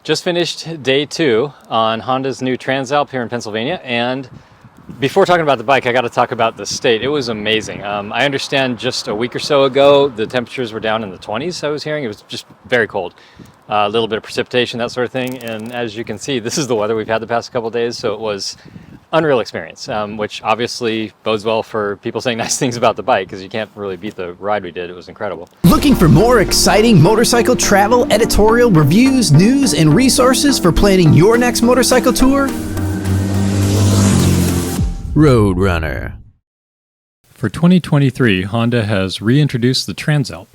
Just finished day 2 on Honda's new Transalp here in Pennsylvania, and before talking about the bike, I got to talk about the state. It was amazing. I understand just a week or so ago, the temperatures were down in the 20s, I was hearing. It was just very cold. A little bit of precipitation, that sort of thing. And as you can see, this is the weather we've had the past couple of days, so it was unreal experience, which obviously bodes well for people saying nice things about the bike, because you can't really beat the ride we did. It was incredible. Looking for more exciting motorcycle travel, editorial, reviews, news, and resources for planning your next motorcycle tour? RoadRUNNER. For 2023, Honda has reintroduced the Transalp,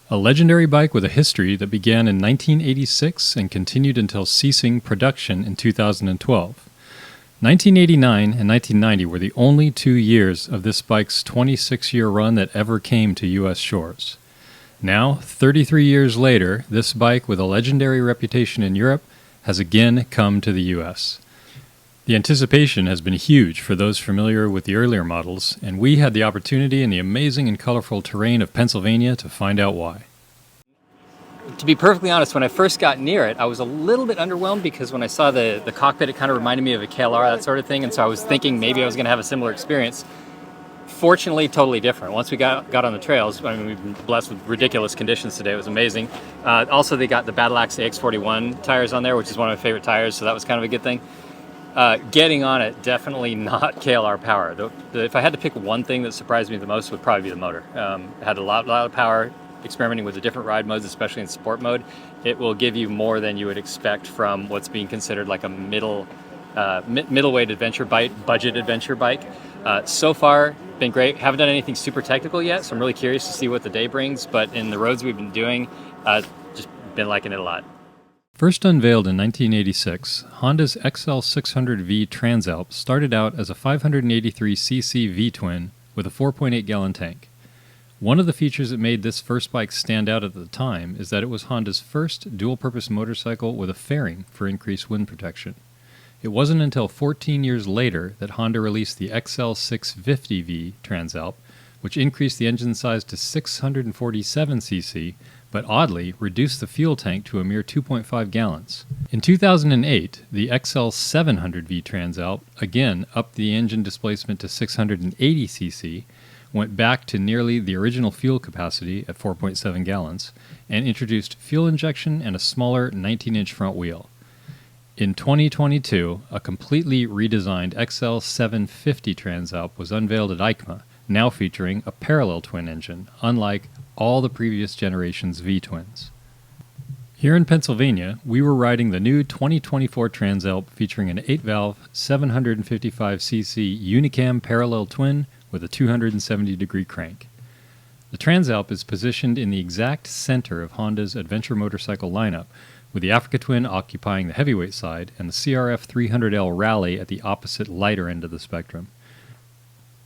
a legendary bike with a history that began in 1986 and continued until ceasing production in 2012. 1989 and 1990 were the only 2 years of this bike's 26-year run that ever came to U.S. shores. Now, 33 years later, this bike with a legendary reputation in Europe has again come to the U.S. The anticipation has been huge for those familiar with the earlier models, and we had the opportunity in the amazing and colorful terrain of Pennsylvania to find out why. To be perfectly honest, when I first got near it, I was a little bit underwhelmed because when I saw the cockpit, it kind of reminded me of a KLR, that sort of thing, and so I was thinking maybe I was going to have a similar experience. Fortunately, totally different. Once we got on the trails, I mean, we've been blessed with ridiculous conditions today. It was amazing. Also, they got the Battle Axe AX41 tires on there, which is one of my favorite tires, so that was kind of a good thing. Getting on it, definitely not KLR power. If I had to pick one thing that surprised me the most, would probably be the motor. It had a lot of power. Experimenting with the different ride modes, especially in sport mode, it will give you more than you would expect from what's being considered like a middleweight adventure bike, budget adventure bike. So far, been great. Haven't done anything super technical yet, so I'm really curious to see what the day brings, but in the roads we've been doing, just been liking it a lot. First unveiled in 1986, Honda's XL600V Transalp started out as a 583cc V-twin with a 4.8-gallon tank. One of the features that made this first bike stand out at the time is that it was Honda's first dual-purpose motorcycle with a fairing for increased wind protection. It wasn't until 14 years later that Honda released the XL650V Transalp, which increased the engine size to 647cc, but oddly reduced the fuel tank to a mere 2.5 gallons. In 2008, the XL700V Transalp again upped the engine displacement to 680cc, went back to nearly the original fuel capacity at 4.7 gallons, and introduced fuel injection and a smaller 19-inch front wheel. In 2022, a completely redesigned XL750 Transalp was unveiled at EICMA, now featuring a parallel twin engine, unlike all the previous generation's V-twins. Here in Pennsylvania, we were riding the new 2024 Transalp featuring an 8-valve, 755cc Unicam parallel twin with a 270-degree crank. The Transalp is positioned in the exact center of Honda's adventure motorcycle lineup, with the Africa Twin occupying the heavyweight side and the CRF 300L Rally at the opposite lighter end of the spectrum.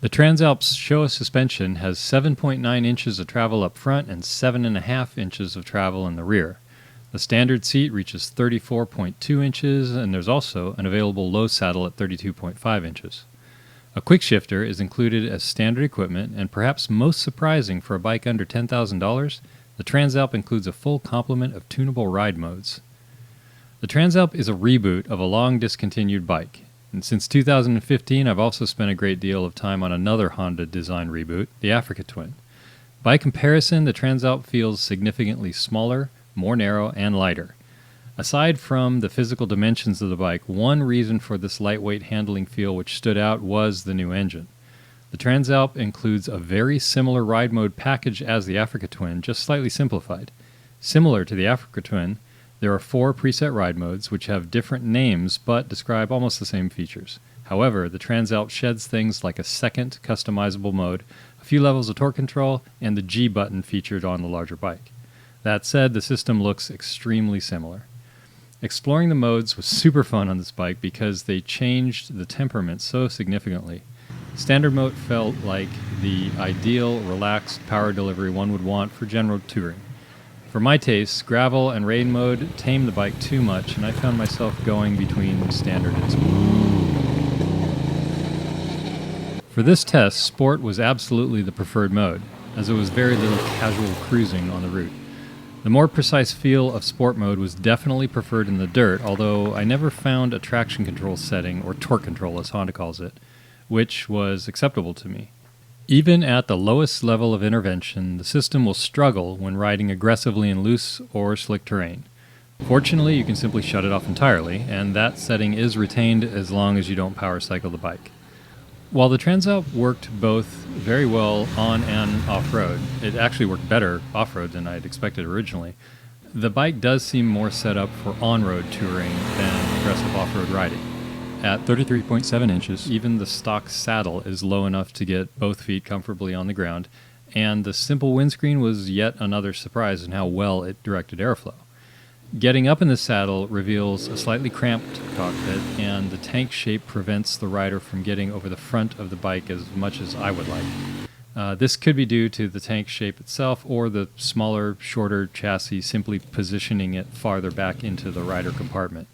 The Transalp's Showa suspension has 7.9 inches of travel up front and 7.5 inches of travel in the rear. The standard seat reaches 34.2 inches, and there's also an available low saddle at 32.5 inches. A quick shifter is included as standard equipment, and perhaps most surprising for a bike under $10,000, the Transalp includes a full complement of tunable ride modes. The Transalp is a reboot of a long discontinued bike, and since 2015 I've also spent a great deal of time on another Honda design reboot, the Africa Twin. By comparison, the Transalp feels significantly smaller, more narrow, and lighter. Aside from the physical dimensions of the bike, one reason for this lightweight handling feel which stood out was the new engine. The Transalp includes a very similar ride mode package as the Africa Twin, just slightly simplified. Similar to the Africa Twin, there are 4 preset ride modes which have different names but describe almost the same features. However, the Transalp sheds things like a second customizable mode, a few levels of torque control, and the G button featured on the larger bike. That said, the system looks extremely similar. Exploring the modes was super fun on this bike because they changed the temperament so significantly. Standard mode felt like the ideal, relaxed power delivery one would want for general touring. For my tastes, gravel and rain mode tamed the bike too much, and I found myself going between standard and sport. For this test, sport was absolutely the preferred mode, as it was very little casual cruising on the route. The more precise feel of sport mode was definitely preferred in the dirt, although I never found a traction control setting, or torque control as Honda calls it, which was acceptable to me. Even at the lowest level of intervention, the system will struggle when riding aggressively in loose or slick terrain. Fortunately, you can simply shut it off entirely, and that setting is retained as long as you don't power cycle the bike. While the Transalp worked both very well on and off-road, it actually worked better off-road than I had expected originally. The bike does seem more set up for on-road touring than aggressive off-road riding. At 33.7 inches, even the stock saddle is low enough to get both feet comfortably on the ground, and the simple windscreen was yet another surprise in how well it directed airflow. Getting up in the saddle reveals a slightly cramped cockpit, and the tank shape prevents the rider from getting over the front of the bike as much as I would like. This could be due to the tank shape itself or the smaller, shorter chassis simply positioning it farther back into the rider compartment.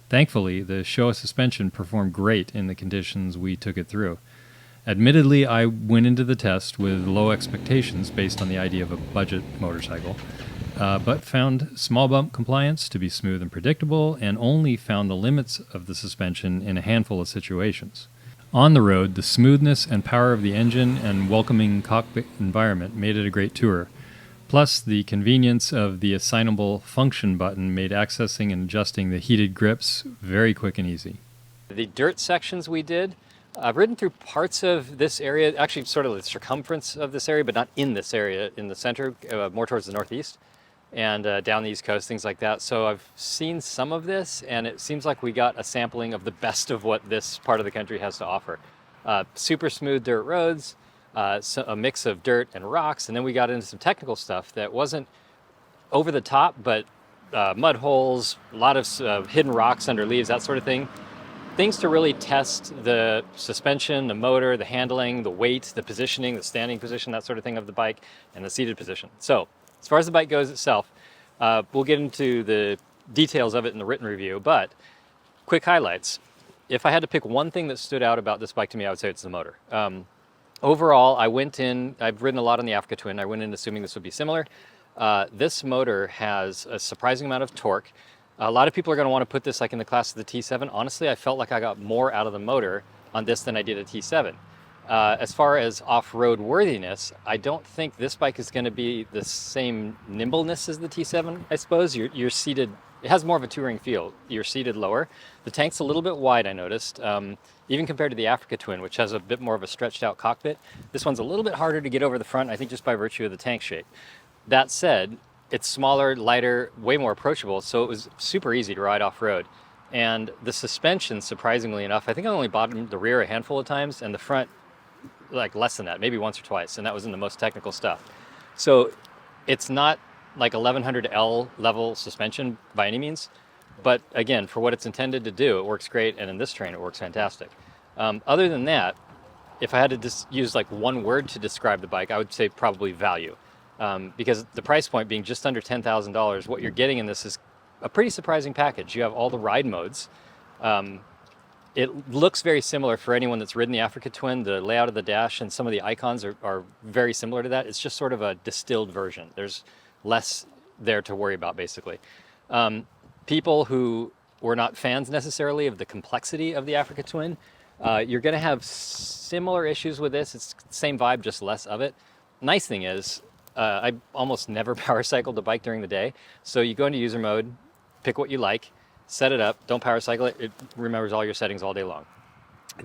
Thankfully, the Showa suspension performed great in the conditions we took it through. Admittedly, I went into the test with low expectations based on the idea of a budget motorcycle, but found small bump compliance to be smooth and predictable, and only found the limits of the suspension in a handful of situations. On the road, the smoothness and power of the engine and welcoming cockpit environment made it a great tourer. Plus, the convenience of the assignable function button made accessing and adjusting the heated grips very quick and easy. The dirt sections we did, I've ridden through parts of this area, actually sort of the circumference of this area, but not in this area, in the center, more towards the northeast and down the East Coast, things like that. So I've seen some of this, and it seems like we got a sampling of the best of what this part of the country has to offer. Super smooth dirt roads, so a mix of dirt and rocks, and then we got into some technical stuff that wasn't over the top, but mud holes, a lot of hidden rocks under leaves, that sort of thing. Things to really test the suspension, the motor, the handling, the weight, the positioning, the standing position, that sort of thing of the bike, and the seated position. So as far as the bike goes itself, we'll get into the details of it in the written review, but quick highlights. If I had to pick one thing that stood out about this bike to me, I would say it's the motor. Overall, I've ridden a lot on the Africa Twin. I went in assuming this would be similar. This motor has a surprising amount of torque. A lot of people are going to want to put this like in the class of the T7. Honestly, I felt like I got more out of the motor on this than I did a T7. As far as off-road worthiness, I don't think this bike is going to be the same nimbleness as the T7, I suppose. You're seated, it has more of a touring feel. You're seated lower. The tank's a little bit wide, I noticed. Even compared to the Africa Twin, which has a bit more of a stretched out cockpit, this one's a little bit harder to get over the front, I think just by virtue of the tank shape. That said, it's smaller, lighter, way more approachable, so it was super easy to ride off-road. And the suspension, surprisingly enough, I think I only bottomed the rear a handful of times, and the front like less than that, maybe once or twice, and that was in the most technical stuff. So it's not like 1100L level suspension by any means, but again, for what it's intended to do, it works great, and in this terrain, it works fantastic. Other than that, if I had to just use like one word to describe the bike, I would say probably value. Because the price point being just under $10,000, what you're getting in this is a pretty surprising package. You have all the ride modes. It looks very similar for anyone that's ridden the Africa Twin. The layout of the dash and some of the icons are very similar to that. It's just sort of a distilled version. There's less there to worry about, basically. People who were not fans necessarily of the complexity of the Africa Twin, you're going to have similar issues with this. It's the same vibe, just less of it. Nice thing is, I almost never power cycled the bike during the day. So you go into user mode, pick what you like, set it up, don't power cycle it, it remembers all your settings all day long.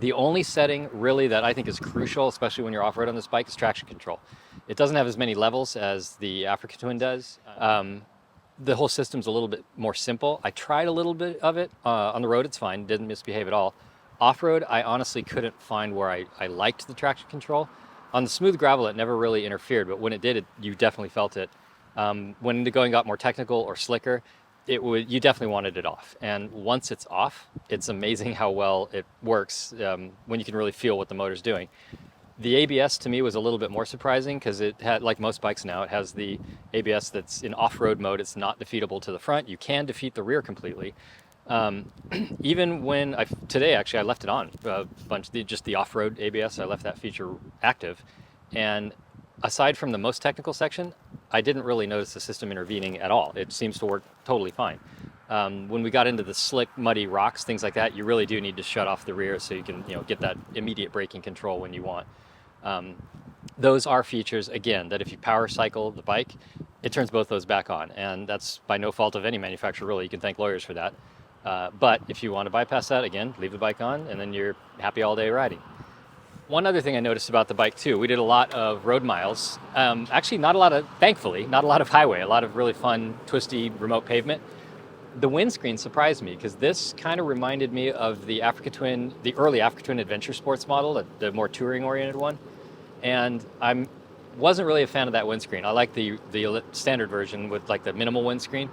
The only setting really that I think is crucial, especially when you're off-road on this bike, is traction control. It doesn't have as many levels as the Africa Twin does. The whole system's a little bit more simple. I tried a little bit of it. On the road, it's fine, didn't misbehave at all. Off-road, I honestly couldn't find where I liked the traction control. On the smooth gravel, it never really interfered, but when it did, you definitely felt it. When the going got more technical or slicker, you definitely wanted it off. And once it's off, it's amazing how well it works when you can really feel what the motor's doing. The ABS to me was a little bit more surprising because it had, like most bikes now, it has the ABS that's in off-road mode. It's not defeatable to the front. You can defeat the rear completely. Even when today actually I left it on a bunch, just the off-road ABS, I left that feature active. And aside from the most technical section, I didn't really notice the system intervening at all. It seems to work totally fine. When we got into the slick, muddy rocks, things like that, you really do need to shut off the rear so you can, get that immediate braking control when you want. Those are features, again, that if you power cycle the bike, it turns both those back on, and that's by no fault of any manufacturer, really. You can thank lawyers for that. But if you want to bypass that, again, leave the bike on, and then you're happy all day riding. One other thing I noticed about the bike too, we did a lot of road miles. Actually, thankfully, not a lot of highway, a lot of really fun, twisty, remote pavement. The windscreen surprised me because this kind of reminded me of the early Africa Twin Adventure Sports model, the more touring-oriented one. And I wasn't really a fan of that windscreen. I like the standard version with like the minimal windscreen.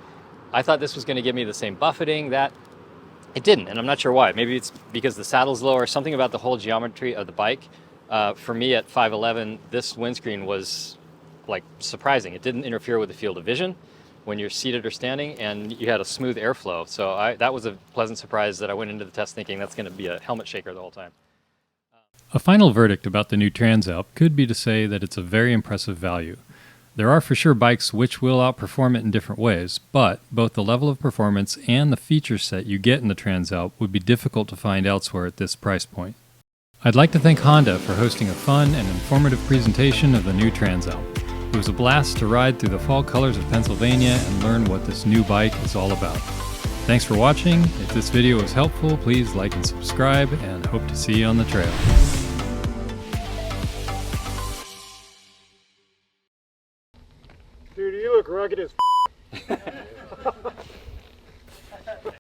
I thought this was going to give me the same buffeting. That it didn't, and I'm not sure why. Maybe it's because the saddle's low or something about the whole geometry of the bike. For me at 5'11", this windscreen was like surprising. It didn't interfere with the field of vision when you're seated or standing, and you had a smooth airflow. So that was a pleasant surprise that I went into the test thinking that's going to be a helmet shaker the whole time. A final verdict about the new Transalp could be to say that it's a very impressive value. There are for sure bikes which will outperform it in different ways, but both the level of performance and the feature set you get in the Transalp would be difficult to find elsewhere at this price point. I'd like to thank Honda for hosting a fun and informative presentation of the new Transalp. It was a blast to ride through the fall colors of Pennsylvania and learn what this new bike is all about. Thanks for watching. If this video was helpful, please like and subscribe, and hope to see you on the trail. Dude, you look rugged as